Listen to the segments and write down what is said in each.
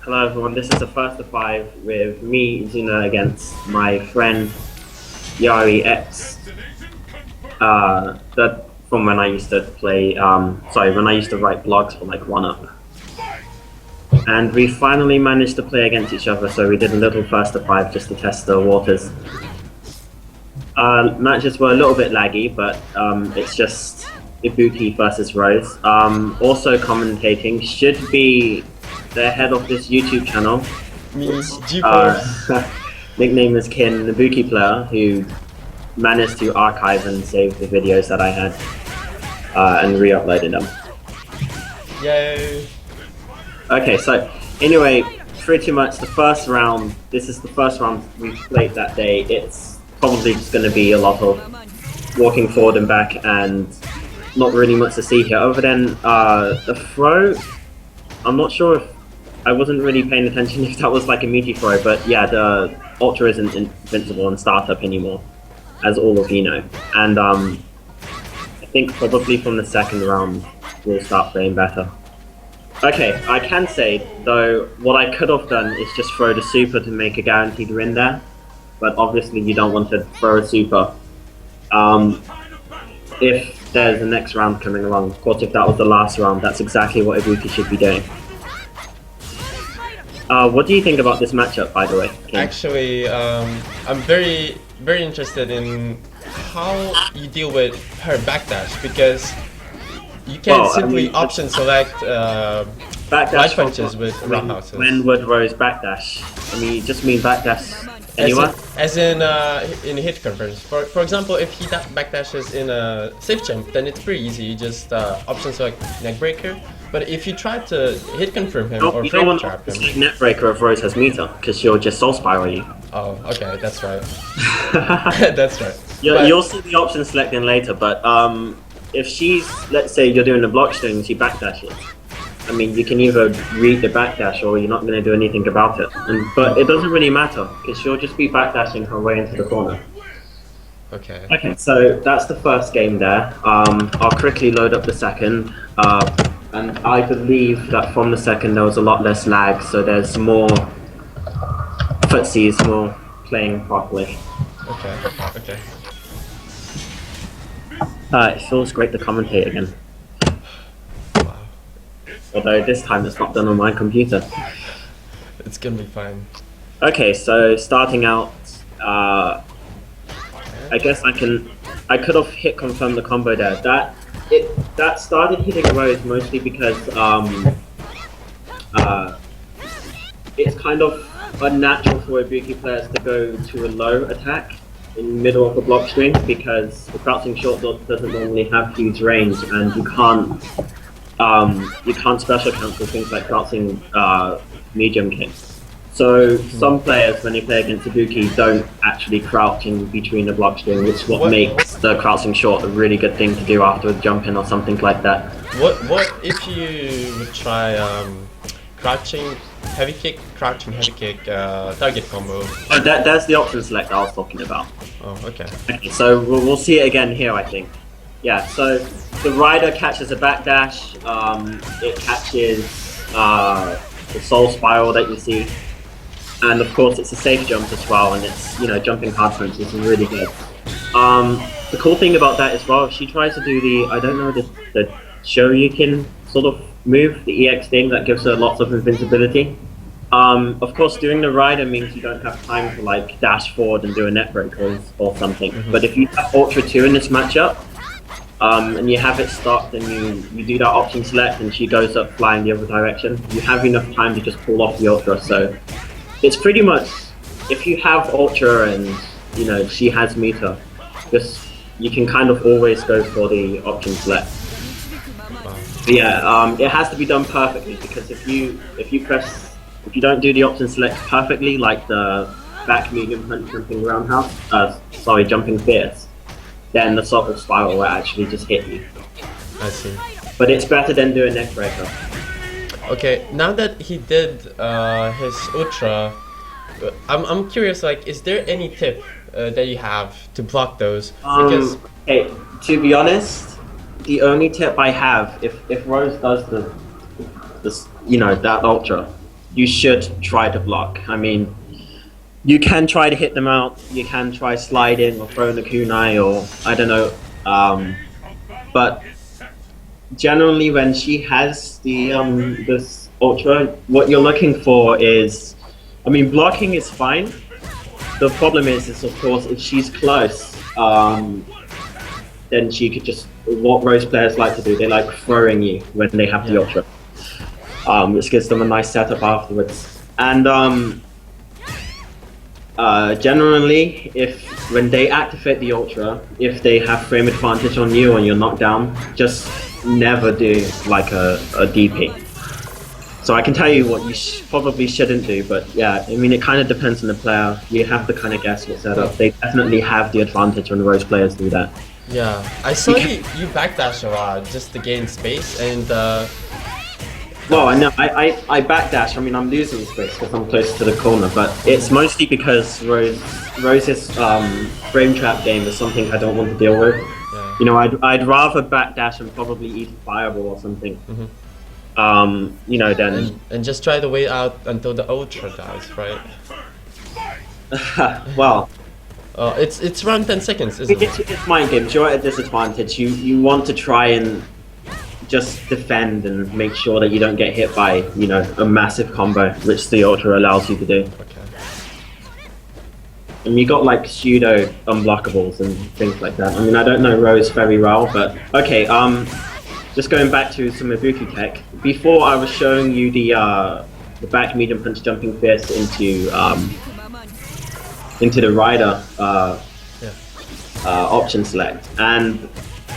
Hello everyone, this is a first to five with me, Izuna, against my friend Yari X. That from when I used to play, when I used to write blogs for like 1UP. And we finally managed to play against each other, so we did a little first to five just to test the waters. Matches were a little bit laggy, but it's just Ibuki versus Rose. Also commentating should be the head of this YouTube channel. Me, GeForce. Nickname is Kin, the Ibuki player, who managed to archive and save the videos that I had and re-uploaded them. Yay! Okay, so anyway, pretty much the first round, this is the first round we played that day. It's probably just going to be a lot of walking forward and back and not really much to see here. Other than the throw, I'm not sure if I wasn't really paying attention if that was like a meaty throw, but yeah, the Ultra isn't invincible in startup anymore, as all of you know. And I think probably from the second round we'll start playing better. Okay, I can say though, what I could have done is just throw the super to make a guaranteed win there, but obviously you don't want to throw a super if there's a next round coming along. Of course, if that was the last round, that's exactly what Ibuki should be doing. What do you think about this matchup, by the way, King? Actually, I'm very interested in how you deal with her backdash, because you can't simply option select right punches with roundhouses. When would Rose backdash? I mean, you just mean backdash anywhere? As in hit confirms. For example, if he backdashes in a safe jump, then it's pretty easy. You just option select neckbreaker. But if you try to hit confirm him or frame trap him, neckbreaker if Rose has meter, because she'll just soul spiral you. Oh, okay, that's right. That's right. You'll see the option selecting later, but if she's, let's say you're doing the block string and she backdashes, I mean, you can either read the backdash or you're not going to do anything about it. But it doesn't really matter, because she'll just be backdashing her way into the corner. Okay. Okay, so that's the first game there. I'll quickly load up the second. And I believe that from the second there was a lot less lag, so there's more footsies, more playing properly. Okay, okay. It feels great to commentate again. Wow. Although this time it's not done on my computer. It's gonna be fine. Okay, so starting out, I guess I could have hit confirm the combo there. That started hitting Rose mostly because it's kind of unnatural for Ibuki players to go to a low attack in the middle of the block string, because the crouching short doesn't normally have huge range, and you can't special cancel things like crouching medium kicks. So some players, when they play against Ibuki, don't actually crouch in between the block string, which is what makes the crouching short a really good thing to do after a jump in or something like that. What if you would try crouching heavy kick, target combo? Oh, that's the option select I was talking about. Oh, okay. Okay, so we'll see it again here, I think. Yeah, so the rider catches a backdash, it catches the soul spiral that you see. And of course it's a safe jump as well, and it's, you know, jumping hard punch is really good. The cool thing about that as well, if she tries to do the, I don't know, the Shoryuken sort of move, the EX thing that gives her lots of invincibility. Of course doing the rider means you don't have time to like dash forward and do a net break or something. But if you have Ultra 2 in this matchup, and you have it stopped and you do that option select and she goes up flying the other direction, you have enough time to just pull off the Ultra. So it's pretty much, if you have Ultra and, you know, she has meter, you can kind of always go for the option select. But yeah, it has to be done perfectly, because if you don't do the option select perfectly, like the back medium punch jumping roundhouse, jumping fierce, then the sort of spiral will actually just hit you. I see. But it's better than doing neck breaker. Okay, now that he did his Ultra, I'm curious, like, is there any tip that you have to block those? Because hey, to be honest, the only tip I have, if Rose does that Ultra, you should try to block. I mean, you can try to hit them out. You can try sliding or throwing a kunai or I don't know. But generally, when she has the this ultra, what you're looking for is, I mean, blocking is fine. The problem is of course, if she's close, then she could just, what Rose players like to do, they like throwing you when they have the ultra, which gives them a nice setup afterwards. And generally, when they activate the ultra, if they have frame advantage on you and you're knocked down, just never do like a DP. So I can tell you what you probably shouldn't do, but yeah, I mean, it kind of depends on the player. You have to kind of guess what setup. They definitely have the advantage when Rose players do that. Yeah, I saw you backdash a lot just to gain space, and well, I know I backdash. I mean, I'm losing space because I'm close to the corner, but it's mostly because Rose's frame trap game is something I don't want to deal with. Yeah. You know, I'd rather backdash and probably eat a fireball or something. You know, then and just try to wait out until the ultra dies, right? well. It's around 10 seconds, isn't it? It's mind games. You're at a disadvantage. You want to try and just defend and make sure that you don't get hit by, you know, a massive combo, which the ultra allows you to do. Okay. And you got like pseudo unblockables and things like that. I mean, I don't know Rose very well, but okay. Just going back to some Ibuki tech. Before I was showing you the back medium punch jumping fist into the rider option select, and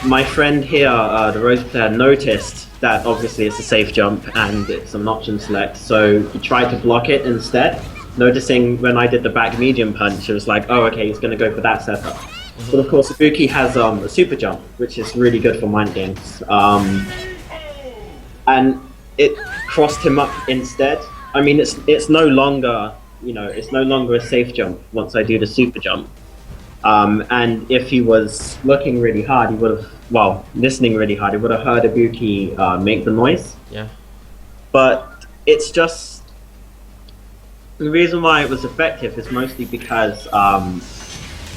my friend here, the Rose player, noticed that obviously it's a safe jump and it's an option select, so he tried to block it instead, noticing when I did the back medium punch, it was like, oh okay, he's going to go for that setup. But of course Ibuki has a super jump, which is really good for mind games, and it crossed him up instead. I mean, it's no longer, you know, it's no longer a safe jump once I do the super jump. And if he was looking really hard, he would have, well, listening really hard, he would have heard Ibuki make the noise. Yeah. But it's just, the reason why it was effective is mostly because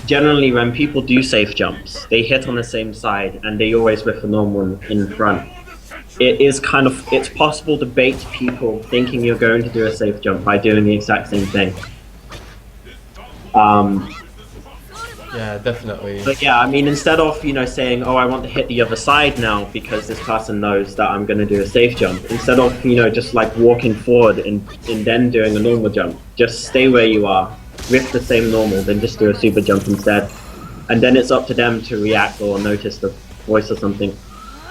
generally when people do safe jumps, they hit on the same side and they always whiff a normal in front. It is kind of, it's possible to bait people thinking you're going to do a safe jump by doing the exact same thing. Yeah, definitely. But yeah, I mean, instead of, you know, saying, oh, I want to hit the other side now because this person knows that I'm going to do a safe jump, instead of, you know, just like walking forward and then doing a normal jump, just stay where you are, whiff the same normal, then just do a super jump instead. And then it's up to them to react or notice the voice or something.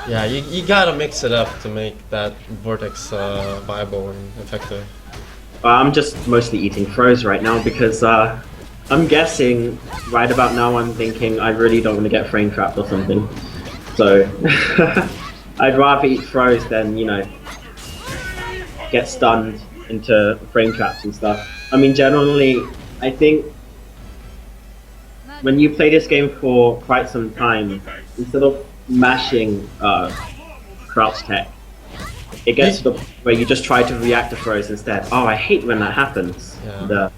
Yeah, you gotta mix it up to make that vortex viable and effective. I'm just mostly eating throws right now because I'm guessing right about now I'm thinking I really don't want to get frame trapped or something. So I'd rather eat throws than, you know, get stunned into frame traps and stuff. I mean, generally, I think when you play this game for quite some time, instead of mashing crouch tech, it gets to the point where you just try to react to throws instead. Oh, I hate when that happens. Yeah.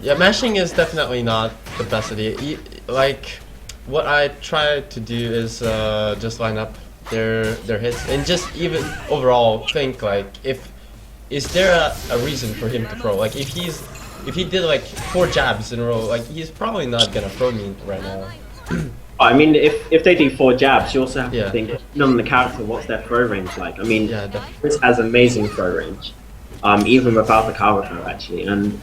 Yeah, mashing is definitely not the best idea. Like, what I try to do is just line up their hits and just even overall think like, is there a reason for him to throw? Like, if he did like 4 jabs in a row, like he's probably not gonna throw me right now. I mean, if they do 4 jabs, you also have to think, on the character, what's their throw range like? I mean, this has amazing throw range, even without the cover throw actually, and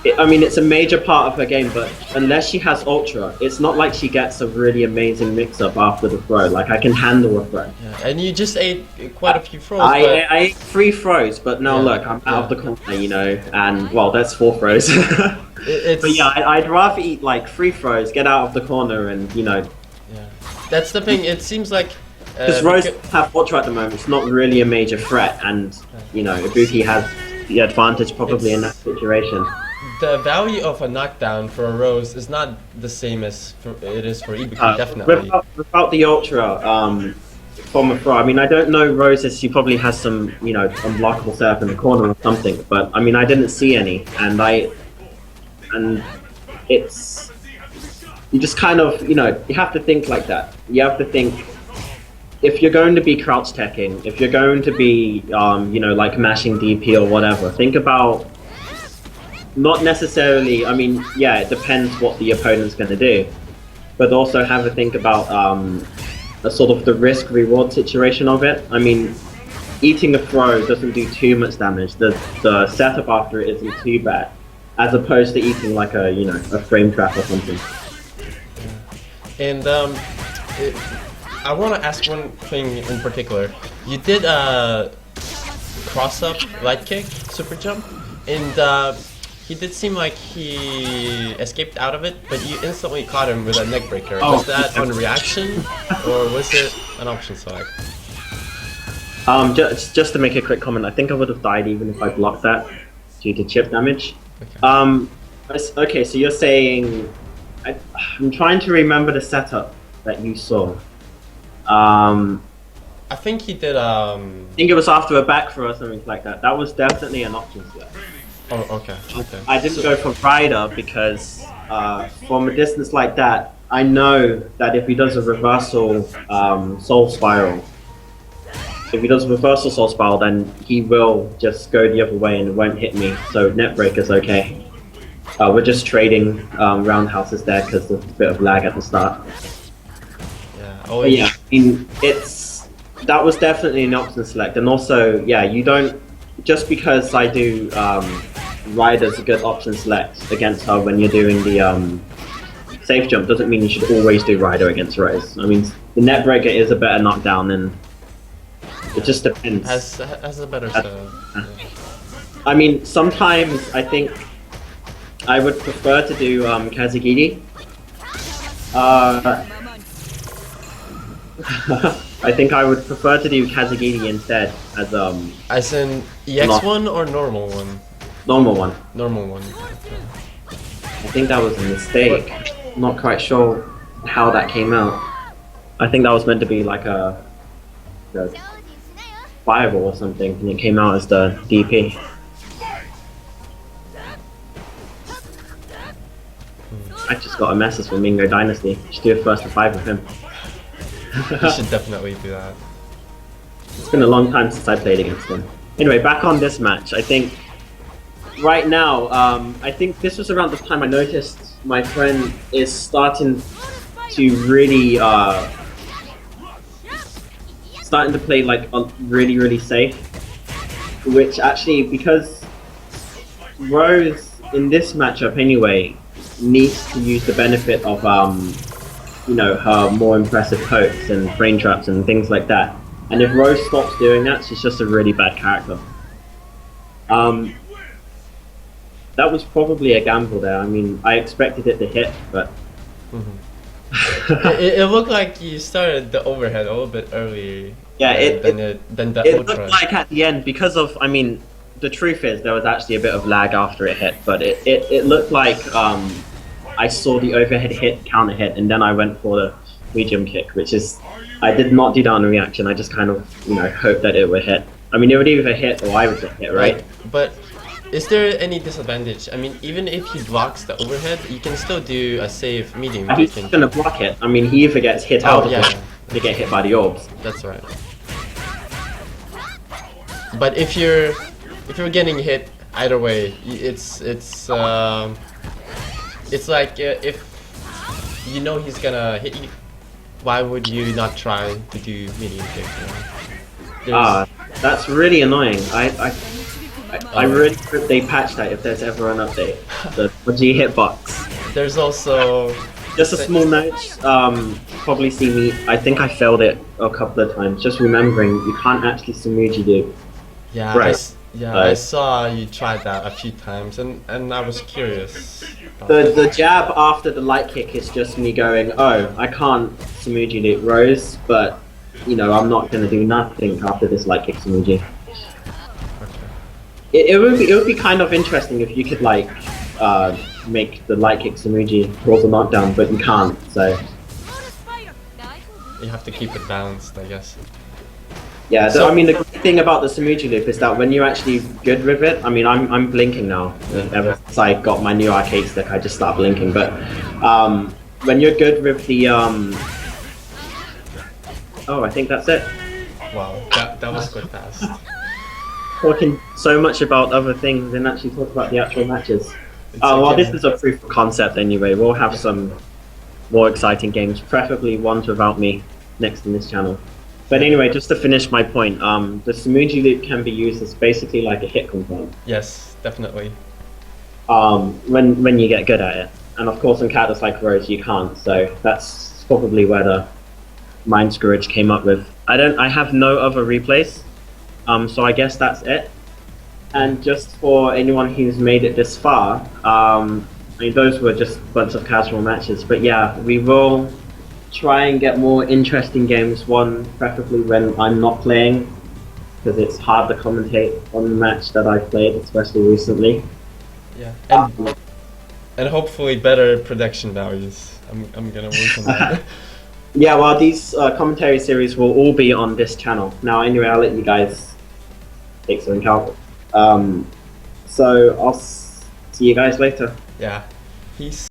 I mean, it's a major part of her game, but unless she has Ultra, it's not like she gets a really amazing mix-up after the throw. Like, I can handle a throw. Yeah, and you just ate quite a few throws. I ate 3 throws, but now look, I'm out of the corner, you know, and, well, that's 4 throws. But yeah, I'd rather eat, like, 3 throws, get out of the corner, and, you know. Yeah, that's the thing, it seems like... Because Rose have Ultra at the moment, it's not really a major threat, and, you know, Ibuki has the advantage probably in that situation. The value of a knockdown for a Rose is not the same as it is for Ibuki, definitely. Without the Ultra, from a throw. I mean, I don't know Rose's. She probably has some, you know, unblockable setup in the corner or something. But I mean, I didn't see any, and it's you just kind of, you know, you have to think like that. You have to think if you're going to be crouch teching, if you're going to be, you know, like mashing DP or whatever. Think about not necessarily. I mean, yeah, it depends what the opponent's going to do, but also have a think about a sort of the risk-reward situation of it. I mean, eating a throw doesn't do too much damage. The setup after it isn't too bad, as opposed to eating like a, you know, a frame trap or something. And I want to ask one thing in particular. You did a cross-up light kick, super jump, and he did seem like he escaped out of it, but you instantly caught him with a neck breaker. Oh. Was that on reaction, or was it an option select? Just to make a quick comment, I think I would have died even if I blocked that due to chip damage. Okay. Okay, so you're saying I'm trying to remember the setup that you saw. I think he did. I think it was after a back throw or something like that. That was definitely an option select. Oh, okay. Okay. I didn't go for Rider because from a distance like that, I know that if he does a reversal soul spiral, then he will just go the other way and it won't hit me. So net breaker's okay. We're just trading roundhouses there because there's a bit of lag at the start. Yeah. But yeah, I mean, that was definitely an option select, and also, yeah, you don't just because I do Rider's a good option select against her when you're doing the safe jump doesn't mean you should always do Rider against Rose. I mean, the net breaker is a better knockdown, and it just depends. Has a better setup. Yeah. I mean, sometimes I think I would prefer to do Kazugiri. I think I would prefer to do Kazugiri instead As in EX one or normal one? Normal one. Normal one. I think that was a mistake. Not quite sure how that came out. I think that was meant to be like a fireball or something, and it came out as the DP. I just got a message from Mingo Dynasty. Should do a first to 5 with him. You should definitely do that. It's been a long time since I played against him. Anyway, back on this match. I think right now, I think this was around the time I noticed my friend is starting to really play like really safe, which actually, because Rose in this matchup anyway needs to use the benefit of you know, her more impressive pokes and frame traps and things like that. And if Rose stops doing that, she's just a really bad character. That was probably a gamble there. I mean, I expected it to hit, but it looked like you started the overhead a little bit earlier. Yeah, than the it ultra. looked like at the end, because of, I mean, the truth is there was actually a bit of lag after it hit, but it looked like I saw the overhead hit, counter hit, and then I went for the medium kick, which is, I did not do that on a reaction. I just kind of, you know, hoped that it would hit. I mean, it would either hit or I would get hit, right? But is there any disadvantage? I mean, even if he blocks the overhead, you can still do a safe medium kick. He's gonna block it. I mean, he either gets hit out of it, they get hit by the orbs. That's right. But if you're getting hit either way, it's like if you know he's gonna hit you, why would you not try to do medium kick? That's really annoying. I really hope they patch that if there's ever an update. The G hitbox. There's also just a small note. Probably see me. I think I failed it a couple of times. Just remembering, you can't actually Samuji do. Yeah, right. I saw you tried that a few times, and I was curious. The jab after the light kick is just me going, oh, I can't Samuji do Rose, but you know, I'm not gonna do nothing after this light kick Samuji. Okay. It would be kind of interesting if you could like make the light kick Samuji cause a knockdown, but you can't. So you have to keep it balanced, I guess. Yeah, So- I mean, the great thing about the Samuji loop is that when you're actually good with it, I mean, I'm blinking now. Ever since I got my new arcade stick, I just start blinking. But when you're good with the oh, I think that's it. Wow, that was quite fast. Talking so much about other things and actually talk about the actual matches. It's Well, again- this is a proof of concept anyway. We'll have some more exciting games, preferably ones without me next in this channel. But anyway, just to finish my point, the Samuji loop can be used as basically like a hit confirm. Yes, definitely. When you get good at it, and of course in characters like Rose you can't. So that's probably where the mind screwage came up with. I have no other replays, so I guess that's it. And just for anyone who's made it this far, I mean those were just a bunch of casual matches. But yeah, we will try and get more interesting games. One preferably when I'm not playing, because it's hard to commentate on the match that I've played, especially recently. Yeah, and hopefully better production values. I'm gonna work on that. Yeah, well, these commentary series will all be on this channel. Now, anyway, I'll let you guys take some account. So I'll see you guys later. Yeah, peace.